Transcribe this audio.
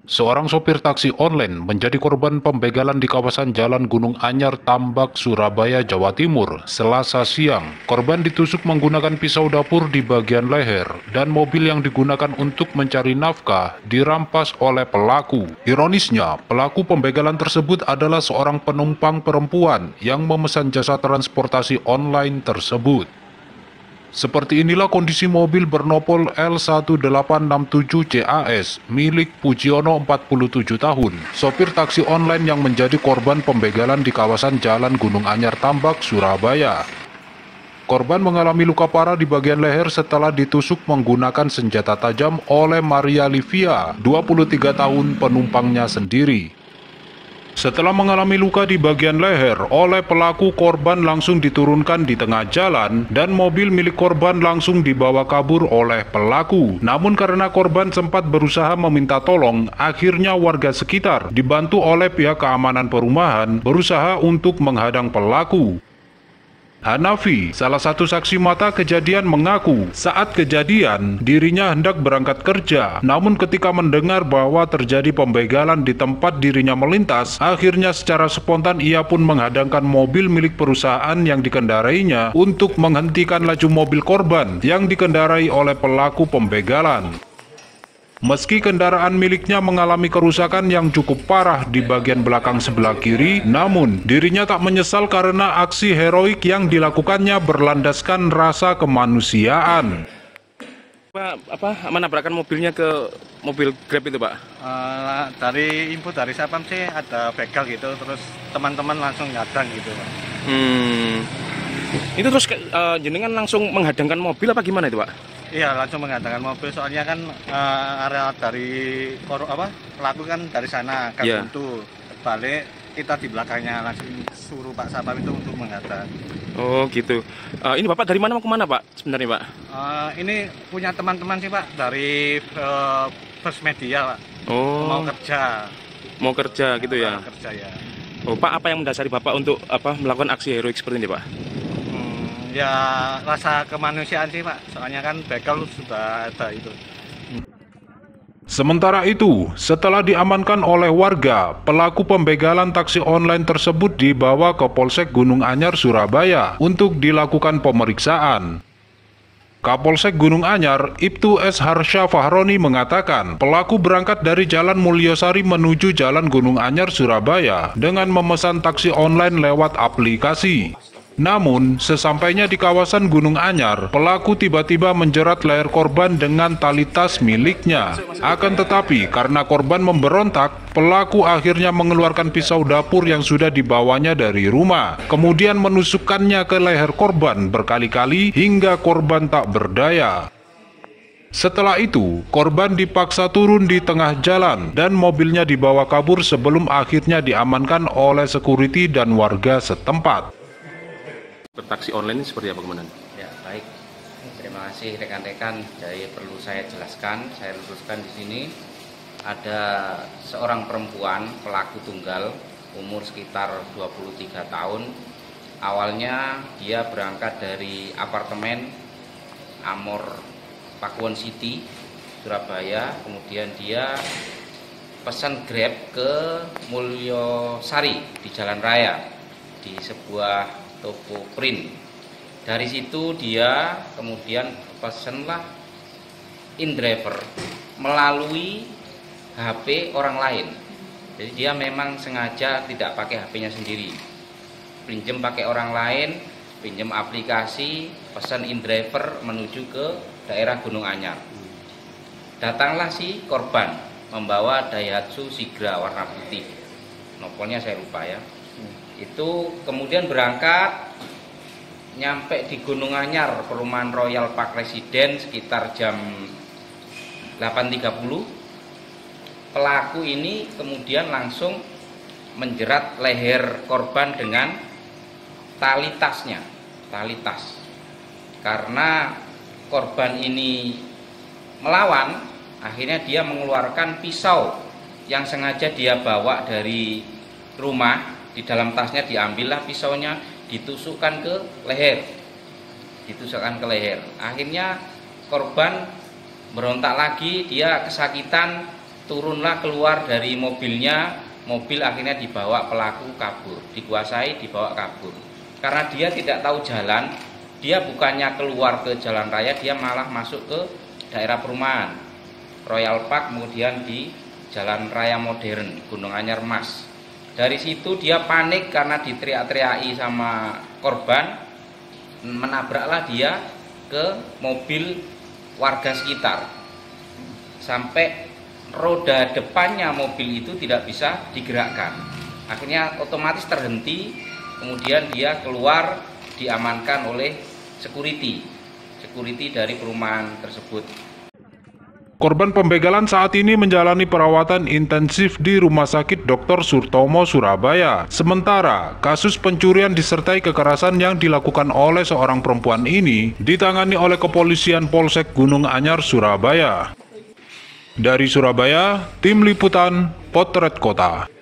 Seorang sopir taksi online menjadi korban pembegalan di kawasan Jalan Gunung Anyar, Tambak, Surabaya, Jawa Timur, Selasa siang. Korban ditusuk menggunakan pisau dapur di bagian leher, dan mobil yang digunakan untuk mencari nafkah dirampas oleh pelaku. Ironisnya, pelaku pembegalan tersebut adalah seorang penumpang perempuan yang memesan jasa transportasi online tersebut. Seperti inilah kondisi mobil bernopol L1867CAS milik Pujiono 47 tahun, sopir taksi online yang menjadi korban pembegalan di kawasan Jalan Gunung Anyar, Tambak, Surabaya. Korban mengalami luka parah di bagian leher setelah ditusuk menggunakan senjata tajam oleh Maria Livia, 23 tahun, penumpangnya sendiri. Setelah mengalami luka di bagian leher oleh pelaku, korban langsung diturunkan di tengah jalan dan mobil milik korban langsung dibawa kabur oleh pelaku. Namun karena korban sempat berusaha meminta tolong, akhirnya warga sekitar dibantu oleh pihak keamanan perumahan berusaha untuk menghadang pelaku. Hanafi, salah satu saksi mata kejadian, mengaku saat kejadian dirinya hendak berangkat kerja, namun ketika mendengar bahwa terjadi pembegalan di tempat dirinya melintas, akhirnya secara spontan ia pun menghadangkan mobil milik perusahaan yang dikendarainya untuk menghentikan laju mobil korban yang dikendarai oleh pelaku pembegalan. Meski kendaraan miliknya mengalami kerusakan yang cukup parah di bagian belakang sebelah kiri, namun dirinya tak menyesal karena aksi heroik yang dilakukannya berlandaskan rasa kemanusiaan. Menabrakkan mobilnya ke mobil Grab itu, Pak? Dari info dari Sapam sih ada begal gitu, terus teman-teman langsung nyadang gitu, Pak. Itu terus jenengan langsung menghadangkan mobil apa gimana itu, Pak? Iya, langsung menghadangkan mobil, soalnya kan area dari pelaku kan dari sana ke pintu, balik kita di belakangnya, langsung suruh Pak Sapam itu untuk menghadang. Oh gitu. Ini Bapak dari mana mau kemana, Pak, sebenarnya, Pak? Ini punya teman-teman sih, Pak, dari First Media, Pak. Oh. Mau kerja. Mau kerja gitu ya? Mau kerja ya. Oh, Pak, apa yang mendasari Bapak untuk melakukan aksi heroik seperti ini, Pak? Ya rasa kemanusiaan sih, Pak, soalnya kan begal sudah ada itu. Sementara itu, setelah diamankan oleh warga, pelaku pembegalan taksi online tersebut dibawa ke Polsek Gunung Anyar, Surabaya untuk dilakukan pemeriksaan. Kapolsek Gunung Anyar, Ibtu S. Harsha Fahroni, mengatakan pelaku berangkat dari Jalan Mulyosari menuju Jalan Gunung Anyar, Surabaya dengan memesan taksi online lewat aplikasi. Namun, sesampainya di kawasan Gunung Anyar, pelaku tiba-tiba menjerat leher korban dengan tali tas miliknya. Akan tetapi, karena korban memberontak, pelaku akhirnya mengeluarkan pisau dapur yang sudah dibawanya dari rumah, kemudian menusukkannya ke leher korban berkali-kali hingga korban tak berdaya. Setelah itu, korban dipaksa turun di tengah jalan dan mobilnya dibawa kabur sebelum akhirnya diamankan oleh security dan warga setempat. Taksi online ini seperti apa, Komandan? Ya, baik. Terima kasih rekan-rekan. Jadi perlu saya jelaskan, saya luruskan di sini. Ada seorang perempuan pelaku tunggal umur sekitar 23 tahun. Awalnya dia berangkat dari apartemen Amor Pakuwon City, Surabaya. Kemudian dia pesan Grab ke Mulyosari di Jalan Raya di sebuah toko print. Dari situ dia kemudian pesenlah InDriver melalui HP orang lain. Jadi dia memang sengaja tidak pakai HP-nya sendiri, pinjam pakai orang lain, pinjam aplikasi, pesan InDriver menuju ke daerah Gunung Anyar. Datanglah si korban membawa Daihatsu Sigra warna putih, nopolnya saya lupa ya. Itu kemudian berangkat, nyampe di Gunung Anyar, perumahan Royal Park Residen sekitar jam 8.30. Pelaku ini kemudian langsung menjerat leher korban dengan tali tasnya, tali tas. Karena korban ini melawan, akhirnya dia mengeluarkan pisau yang sengaja dia bawa dari rumah. Di dalam tasnya diambillah pisaunya, ditusukkan ke leher. Akhirnya korban berontak lagi, dia kesakitan, turunlah keluar dari mobilnya, mobil akhirnya dibawa pelaku kabur, dikuasai, dibawa kabur. Karena dia tidak tahu jalan, dia bukannya keluar ke jalan raya, dia malah masuk ke daerah perumahan Royal Park, kemudian di Jalan Raya Modern Gunung Anyar Mas. Dari situ dia panik karena diteriak-teriaki sama korban, menabraklah dia ke mobil warga sekitar sampai roda depannya mobil itu tidak bisa digerakkan. Akhirnya otomatis terhenti, kemudian dia keluar, diamankan oleh security dari perumahan tersebut. Korban pembegalan saat ini menjalani perawatan intensif di Rumah Sakit Dr. Surtomo, Surabaya. Sementara, kasus pencurian disertai kekerasan yang dilakukan oleh seorang perempuan ini ditangani oleh Kepolisian Polsek Gunung Anyar, Surabaya. Dari Surabaya, Tim Liputan Potret Kota.